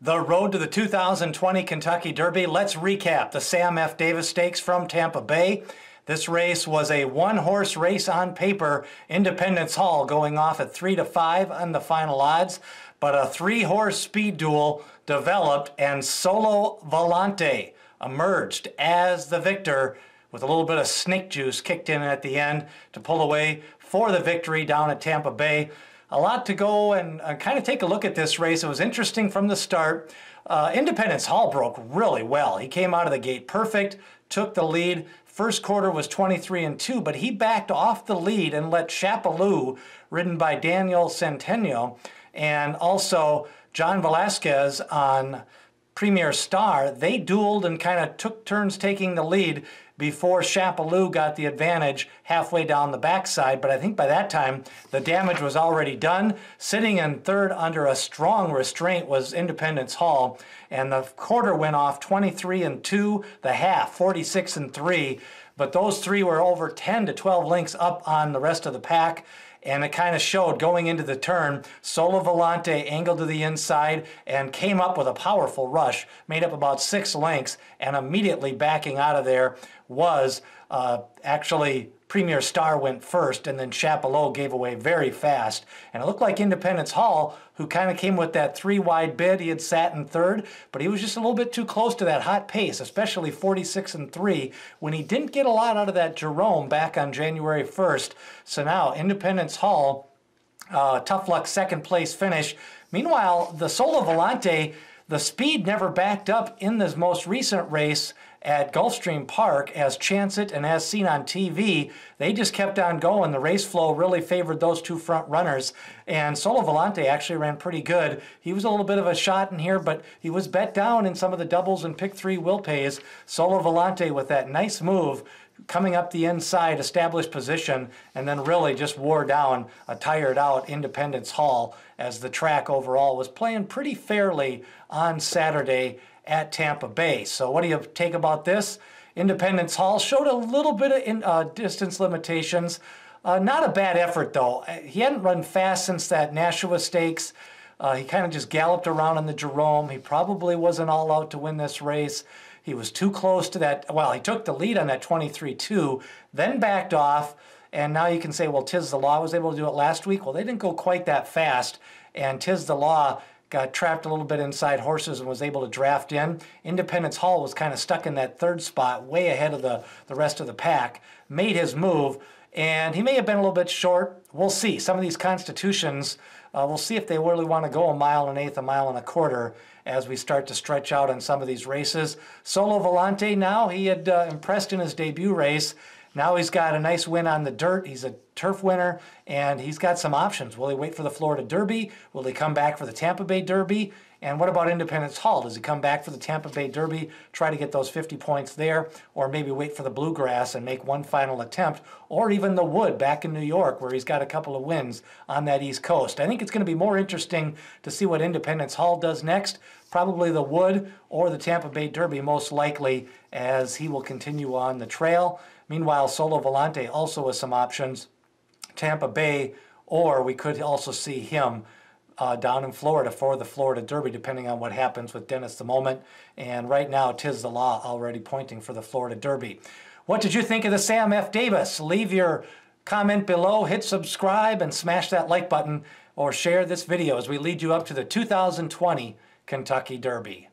The road to the 2020 Kentucky Derby. Let's recap the Sam F. Davis Stakes from Tampa Bay. This race was a one-horse race on paper. Independence Hall going off at 3-5 on the final odds, but a three-horse speed duel developed, and Solo Volante emerged as the victor with a little bit of snake juice kicked in at the end to pull away for the victory down at Tampa Bay. A lot to go and kind of take a look at this race. It was interesting from the start. Independence Hall broke really well. He came out of the gate perfect, took the lead. First quarter was 23-2, but he backed off the lead and let Chapelou, ridden by Daniel Centeno, and also John Velasquez on Premier Star, they dueled and kind of took turns taking the lead before Chapelou got the advantage halfway down the backside. But I think by that time, the damage was already done. Sitting in third under a strong restraint was Independence Hall, and the quarter went off 23-2, the half 46-3. But those three were over 10 to 12 lengths up on the rest of the pack. And it kind of showed going into the turn. Solo Volante angled to the inside and came up with a powerful rush, made up about 6 lengths, and immediately backing out of there was actually Premier Star went first, and then Chapelou gave away very fast. And it looked like Independence Hall, who kind of came with that 3-wide bid. He had sat in third, but he was just a little bit too close to that hot pace, especially 46-3, when he didn't get a lot out of that Jerome back on January 1st. So now Independence Hall, tough luck second place finish. Meanwhile, the Solo Volante, the speed never backed up in this most recent race at Gulfstream Park, as Chance It and as seen on TV. They just kept on going. The race flow really favored those two front runners, and Solo Volante actually ran pretty good. He was a little bit of a shot in here, but he was bet down in some of the doubles and pick 3 will pays. Solo Volante with that nice move coming up the inside, established position, and then really just wore down a tired out Independence Hall, as the track overall was playing pretty fairly on Saturday at Tampa Bay. So what do you take about this? Independence Hall showed a little bit of distance limitations. Not a bad effort, though. He hadn't run fast since that Nashua Stakes. He kind of just galloped around in the Jerome. He probably wasn't all out to win this race. He was too close to that. Well, he took the lead on that 23-2, then backed off, and now you can say, well, Tiz the Law was able to do it last week. Well, they didn't go quite that fast, and Tiz the Law got trapped a little bit inside horses and was able to draft in. Independence Hall was kind of stuck in that third spot, way ahead of the rest of the pack, made his move, and he may have been a little bit short. We'll see. Some of these constitutions, we'll see if they really want to go 1 1/8, 1 1/4 as we start to stretch out on some of these races. Solo Volante now, he had impressed in his debut race. Now he's got a nice win on the dirt. He's a turf winner, and he's got some options. Will he wait for the Florida Derby? Will he come back for the Tampa Bay Derby? And what about Independence Hall? Does he come back for the Tampa Bay Derby, try to get those 50 points there, or maybe wait for the Bluegrass and make one final attempt, or even the Wood back in New York, where he's got a couple of wins on that East Coast? I think it's going to be more interesting to see what Independence Hall does next. Probably the Wood or the Tampa Bay Derby, most likely, as he will continue on the trail. Meanwhile, Solo Volante also with some options. Tampa Bay, or we could also see him down in Florida for the Florida Derby, depending on what happens with Dennis the Moment. And right now, Tiz the Law already pointing for the Florida Derby. What did you think of the Sam F. Davis? Leave your comment below, hit subscribe, and smash that like button, or share this video as we lead you up to the 2020 Kentucky Derby.